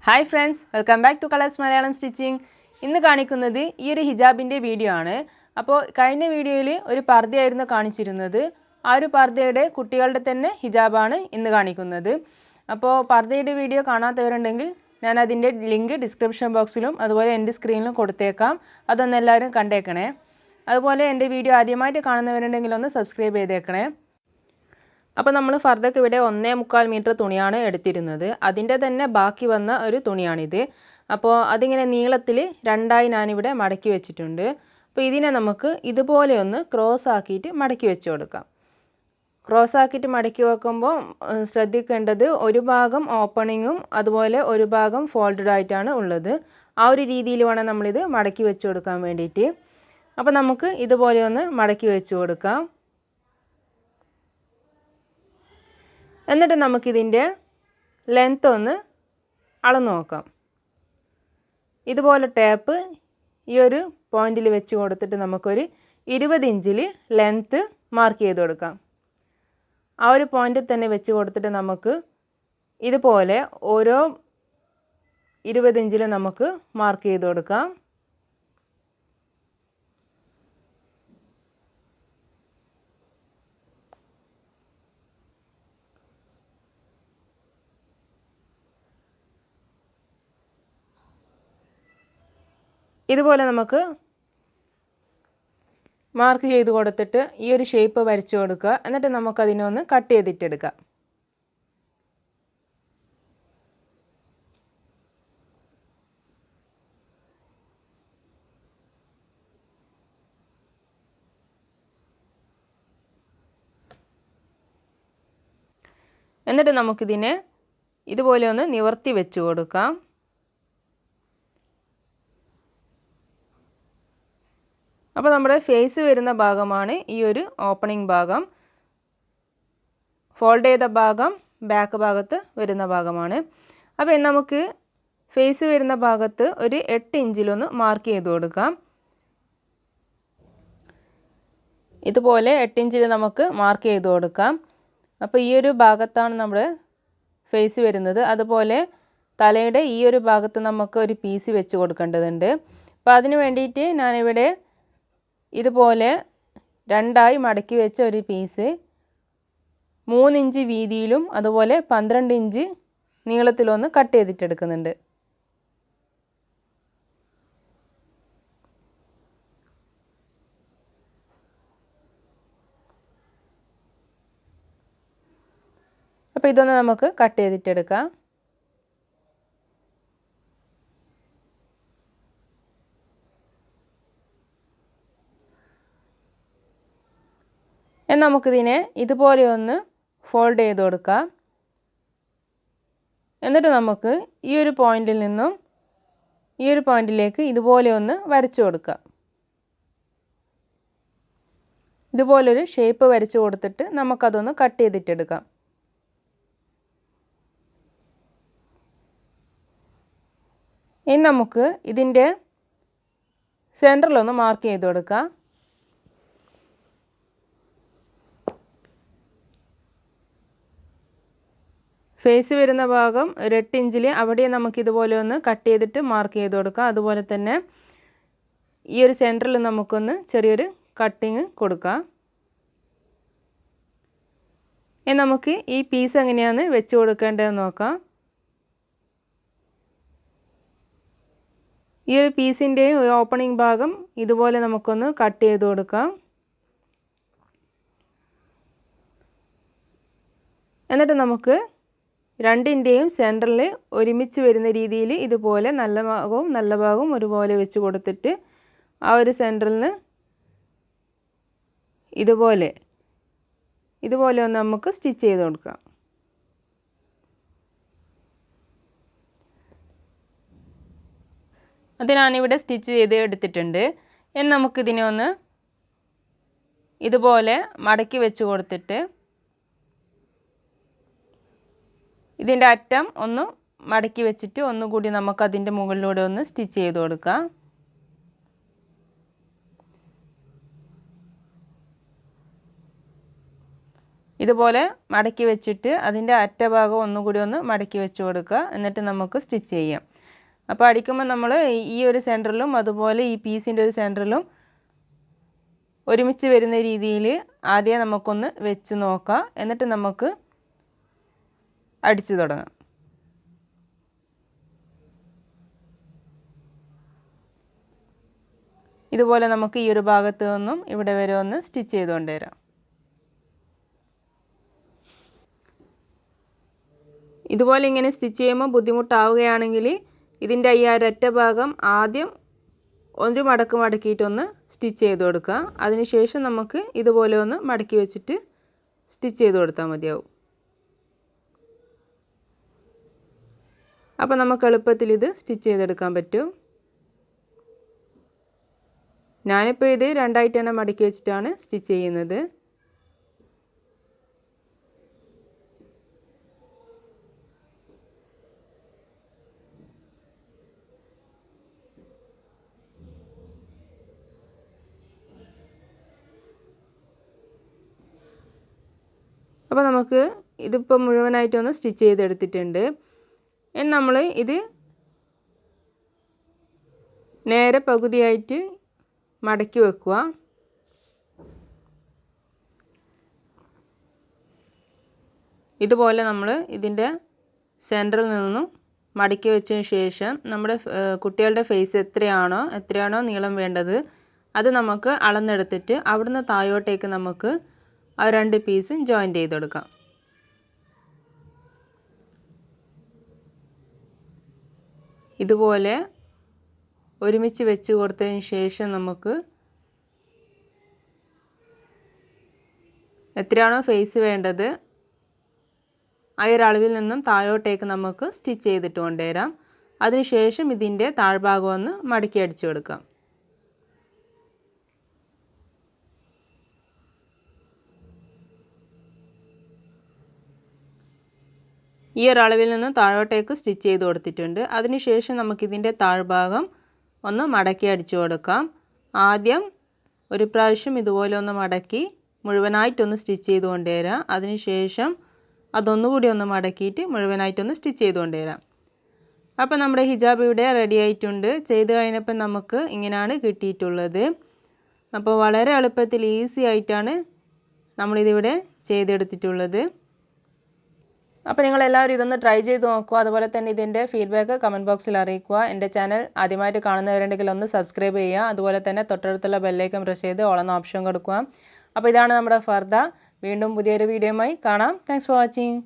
Hi friends, welcome back to Colors Malayalam Stitching. ഇന്ന് കാണിക്കുന്നത് ഈ ഒരു ഹിജാബിന്റെ വീഡിയോ ആണ്. അപ്പോൾ കഴിഞ്ഞ വീഡിയോയിൽ ഒരു പർദ്ദയായിരുന്നു കാണിച്ചിരുന്നത്. ആ ഒരു പർദ്ദയുടെ കുട്ടികളുടെ തന്നെ ഹിജാബാണ് ഇന്ന് കാണിക്കുന്നത്. അപ്പോൾ പർദ്ദയുടെ വീഡിയോ കാണാത്തവരുണ്ടെങ്കിൽ ഞാൻ അതിന്റെ ലിങ്ക് ഡിസ്ക്രിപ്ഷൻ ബോക്സിലും അതുപോലെ എൻ്റെ സ്ക്രീനിലും കൊടുത്തേക്കാം. അതൊന്ന് എല്ലാവരും കണ്ടേക്കണേ. അതുപോലെ എൻ്റെ വീഡിയോ ആദ്യമായിട്ട് കാണുന്നവരുണ്ടെങ്കിൽ ഒന്ന് സബ്സ്ക്രൈബ് ചെയ്തേക്കണേ. അപ്പോൾ നമ്മൾ ഫർദക്ക് ഇവിടെ 1.25 മീറ്റർ തുണിയാണ് എടുത്തിരുന്നത്. അതിൻ്റെ തന്നെ ബാക്കി വന്ന ഒരു തുണിയാണിത്. അപ്പോൾ അതിങ്ങനെ നീളത്തിൽ രണ്ടായി ഞാനിവിടെ മടക്കി വെച്ചിട്ടുണ്ട്. അപ്പോൾ ഇതിനെ നമുക്ക് ഇതുപോലെ ഒന്ന് ക്രോസ് ആക്കിയിട്ട് മടക്കി വെച്ച് കൊടുക്കാം. ക്രോസ് ആക്കിയിട്ട് മടക്കി വെക്കുമ്പോൾ ശ്രദ്ധിക്കേണ്ടത് ഒരു ഭാഗം ഓപ്പണിങ്ങും അതുപോലെ ഒരു ഭാഗം ഫോൾഡഡ് ആയിട്ടാണ് ഉള്ളത്. ആ ഒരു രീതിയിൽ വേണം നമ്മളിത് മടക്കി വെച്ച് കൊടുക്കാൻ വേണ്ടിയിട്ട്. അപ്പോൾ നമുക്ക് ഇതുപോലെ ഒന്ന് മടക്കി വെച്ച് കൊടുക്കാം. എന്നിട്ട് നമുക്കിതിൻ്റെ ലെങ്ത്ത് ഒന്ന് അളന്ന് നോക്കാം. ഇതുപോലെ ടേപ്പ് ഈ ഒരു പോയിന്റിൽ വെച്ച് കൊടുത്തിട്ട് നമുക്കൊരു 20 ഇഞ്ചിൽ ലെങ്ത്ത് മാർക്ക് ചെയ്ത് കൊടുക്കാം. ആ ഒരു പോയിന്റിൽ തന്നെ വെച്ച് കൊടുത്തിട്ട് നമുക്ക് ഇതുപോലെ ഓരോ 20 ഇഞ്ചിൽ നമുക്ക് മാർക്ക് ചെയ്ത് കൊടുക്കാം. ഇതുപോലെ നമുക്ക് മാർക്ക് ചെയ്ത് കൊടുത്തിട്ട് ഈ ഒരു ഷേപ്പ് വരച്ചു കൊടുക്കുക. എന്നിട്ട് നമുക്കതിനെ ഒന്ന് കട്ട് ചെയ്തിട്ടെടുക്കാം. എന്നിട്ട് നമുക്കിതിനെ ഇതുപോലെ ഒന്ന് നിവർത്തി വെച്ച് കൊടുക്കാം. അപ്പോൾ നമ്മുടെ ഫേസ് വരുന്ന ഭാഗമാണ് ഈ ഒരു ഓപ്പണിംഗ് ഭാഗം. ഫോൾഡ് ചെയ്ത ഭാഗം ബാക്ക് ഭാഗത്ത് വരുന്ന ഭാഗമാണ്. അപ്പോൾ നമുക്ക് ഫേസ് വരുന്ന ഭാഗത്ത് ഒരു 8 ഇഞ്ചിലൊന്ന് മാർക്ക് ചെയ്ത് കൊടുക്കാം. ഇതുപോലെ 8 ഇഞ്ചിൽ നമുക്ക് മാർക്ക് ചെയ്ത് കൊടുക്കാം. അപ്പോൾ ഈ ഒരു ഭാഗത്താണ് നമ്മുടെ ഫേസ് വരുന്നത്. അതുപോലെ തലയുടെ ഈ ഒരു ഭാഗത്ത് നമുക്ക് ഒരു പീസ് വെച്ച് കൊടുക്കേണ്ടതുണ്ട്. അപ്പോൾ അതിന് വേണ്ടിയിട്ട് ഞാനിവിടെ ഇതുപോലെ രണ്ടായി മടക്കി വെച്ച ഒരു പീസ് 3 ഇഞ്ച് വീതിയിലും അതുപോലെ 12 ഇഞ്ച് നീളത്തിലൊന്ന് കട്ട് ചെയ്തിട്ടെടുക്കുന്നുണ്ട്. അപ്പോൾ ഇതൊന്ന് നമുക്ക് കട്ട് ചെയ്തിട്ടെടുക്കാം. നമുക്കിതിനെ ഇതുപോലെ ഒന്ന് ഫോൾഡ് ചെയ്ത് കൊടുക്കാം. എന്നിട്ട് നമുക്ക് ഈ ഒരു പോയിന്റിൽ നിന്നും ഈ ഒരു പോയിന്റിലേക്ക് ഇതുപോലെ ഒന്ന് വരച്ചു കൊടുക്കാം. ഇതുപോലൊരു ഷേപ്പ് വരച്ചു കൊടുത്തിട്ട് നമുക്കതൊന്ന് കട്ട് ചെയ്തിട്ടെടുക്കാം. ഇനി നമുക്ക് ഇതിൻ്റെ സെൻറ്ററിലൊന്ന് മാർക്ക് ചെയ്ത് കൊടുക്കാം. ഫേസ് വരുന്ന ഭാഗം ഒരു 8 ഇഞ്ചിൽ അവിടെ നമുക്കിതുപോലെ ഒന്ന് കട്ട് ചെയ്തിട്ട് മാർക്ക് ചെയ്ത് കൊടുക്കാം. അതുപോലെ തന്നെ ഈ ഒരു സെൻറ്ററിൽ നമുക്കൊന്ന് ചെറിയൊരു കട്ടിങ് കൊടുക്കാം. ഇനി നമുക്ക് ഈ പീസ് എങ്ങനെയാണ് വെച്ച് കൊടുക്കേണ്ടതെന്ന് നോക്കാം. ഈ ഒരു പീസിൻ്റെ ഓപ്പണിംഗ് ഭാഗം ഇതുപോലെ നമുക്കൊന്ന് കട്ട് ചെയ്ത് കൊടുക്കാം. എന്നിട്ട് നമുക്ക് രണ്ടിൻ്റെയും സെൻറ്ററിൽ ഒരുമിച്ച് വരുന്ന രീതിയിൽ ഇതുപോലെ നല്ല ഭാഗവും ഒരുപോലെ വെച്ച് കൊടുത്തിട്ട് ആ ഒരു സെൻറ്ററിൽ നിന്ന് ഇതുപോലെ ഒന്ന് നമുക്ക് സ്റ്റിച്ച് ചെയ്ത് കൊടുക്കാം. അത് ഞാനിവിടെ സ്റ്റിച്ച് ചെയ്ത് എടുത്തിട്ടുണ്ട്. ഇനി നമുക്കിതിനെ ഒന്ന് ഇതുപോലെ മടക്കി വെച്ച് കൊടുത്തിട്ട് ഇതിൻ്റെ അറ്റം ഒന്ന് മടക്കി വെച്ചിട്ട് ഒന്നുകൂടി നമുക്ക് അതിൻ്റെ മുകളിലൂടെ ഒന്ന് സ്റ്റിച്ച് ചെയ്ത് കൊടുക്കാം. ഇതുപോലെ മടക്കി വെച്ചിട്ട് അതിൻ്റെ അറ്റഭാഗം ഒന്നുകൂടി ഒന്ന് മടക്കി വെച്ച് കൊടുക്കുക. എന്നിട്ട് നമുക്ക് സ്റ്റിച്ച് ചെയ്യാം. അപ്പോൾ അടിക്കുമ്പോൾ നമ്മൾ ഈ ഒരു സെൻറ്ററിലും അതുപോലെ ഈ പീസിൻ്റെ ഒരു സെൻറ്ററിലും ഒരുമിച്ച് വരുന്ന രീതിയിൽ ആദ്യം നമുക്കൊന്ന് വെച്ച് നോക്കാം. എന്നിട്ട് നമുക്ക് അടിച്ചു തുടങ്ങാം. ഇതുപോലെ നമുക്ക് ഈ ഒരു ഭാഗത്ത് നിന്നും ഇവിടെ വരെ ഒന്ന് സ്റ്റിച്ച് ചെയ്തുകൊണ്ട് വരാം. ഇതുപോലെ ഇങ്ങനെ സ്റ്റിച്ച് ചെയ്യുമ്പോൾ ബുദ്ധിമുട്ടാവുകയാണെങ്കിൽ ഇതിൻ്റെ ഈ ഒരൊറ്റ ഭാഗം ആദ്യം ഒരു മടക്ക് മടക്കിയിട്ടൊന്ന് സ്റ്റിച്ച് ചെയ്ത് കൊടുക്കുക. അതിനുശേഷം നമുക്ക് ഇതുപോലെ ഒന്ന് മടക്കി വെച്ചിട്ട് സ്റ്റിച്ച് ചെയ്ത് കൊടുത്താൽ മതിയാവും. അപ്പോൾ നമുക്ക് എളുപ്പത്തിൽ ഇത് സ്റ്റിച്ച് ചെയ്തെടുക്കാൻ പറ്റും. ഞാനിപ്പോൾ ഇത് രണ്ടായിട്ട് തന്നെ മടക്കി വെച്ചിട്ടാണ് സ്റ്റിച്ച് ചെയ്യുന്നത്. അപ്പോൾ നമുക്ക് ഇതിപ്പോൾ മുഴുവനായിട്ടൊന്ന് സ്റ്റിച്ച് ചെയ്തെടുത്തിട്ടുണ്ട്. ഇനി നമ്മൾ ഇത് നേരെ പകുതിയായിട്ട് മടക്കി വെക്കുക. ഇതുപോലെ നമ്മൾ ഇതിൻ്റെ സെൻറ്ററിൽ നിന്നും മടക്കി വെച്ചതിന് ശേഷം നമ്മുടെ കുട്ടികളുടെ ഫേസ് എത്രയാണോ നീളം വേണ്ടത് അത് നമുക്ക് അളന്നെടുത്തിട്ട് അവിടുന്ന് താഴോട്ടേക്ക് നമുക്ക് ആ രണ്ട് പീസും ജോയിൻ്റ് ചെയ്ത് കൊടുക്കാം. ഇതുപോലെ ഒരുമിച്ച് വെച്ച് കൊടുത്തതിന് ശേഷം നമുക്ക് എത്രയാണോ ഫേസ് വേണ്ടത് ആ ഒരു അളവിൽ നിന്നും താഴോട്ടേക്ക് നമുക്ക് സ്റ്റിച്ച് ചെയ്തിട്ട് കൊണ്ടുവരാം. അതിനുശേഷം ഇതിൻ്റെ താഴ്ഭാഗം ഒന്ന് മടക്കി അടിച്ചു കൊടുക്കാം. ഈ ഒരു അളവിൽ നിന്ന് താഴോട്ടേക്ക് സ്റ്റിച്ച് ചെയ്ത് കൊടുത്തിട്ടുണ്ട്. അതിനുശേഷം നമുക്കിതിൻ്റെ താഴ്ഭാഗം ഒന്ന് മടക്കി അടിച്ചു കൊടുക്കാം. ആദ്യം ഒരു പ്രാവശ്യം ഇതുപോലെ ഒന്ന് മടക്കി മുഴുവനായിട്ടൊന്ന് സ്റ്റിച്ച് ചെയ്ത് കൊണ്ടുവരാം. അതിനുശേഷം അതൊന്നുകൂടി ഒന്ന് മടക്കിയിട്ട് മുഴുവനായിട്ടൊന്ന് സ്റ്റിച്ച് ചെയ്ത് കൊണ്ടുവരാം. അപ്പോൾ നമ്മുടെ ഹിജാബ് ഇവിടെ റെഡി ആയിട്ടുണ്ട്. ചെയ്ത് കഴിഞ്ഞപ്പോൾ നമുക്ക് ഇങ്ങനെയാണ് കിട്ടിയിട്ടുള്ളത്. അപ്പോൾ വളരെ എളുപ്പത്തിൽ ഈസി ആയിട്ടാണ് നമ്മളിതിവിടെ ചെയ്തെടുത്തിട്ടുള്ളത്. അപ്പോൾ നിങ്ങളെല്ലാവരും ഇതൊന്ന് ട്രൈ ചെയ്ത് നോക്കുക. അതുപോലെ തന്നെ ഇതിൻ്റെ ഫീഡ്ബാക്ക് കമൻറ്റ് ബോക്സിൽ അറിയിക്കുക. എൻ്റെ ചാനൽ ആദ്യമായിട്ട് കാണുന്നവരുണ്ടെങ്കിൽ ഒന്ന് സബ്സ്ക്രൈബ് ചെയ്യുക. അതുപോലെ തന്നെ തൊട്ടടുത്തുള്ള ബെല്ലൈക്കൺ പ്രസ് ചെയ്ത് ഓൾ എന്ന ഓപ്ഷൻ കൊടുക്കുക. അപ്പോൾ ഇതാണ് നമ്മുടെ ഫർദ. വീണ്ടും പുതിയൊരു വീഡിയോയുമായി കാണാം. Thanks for watching.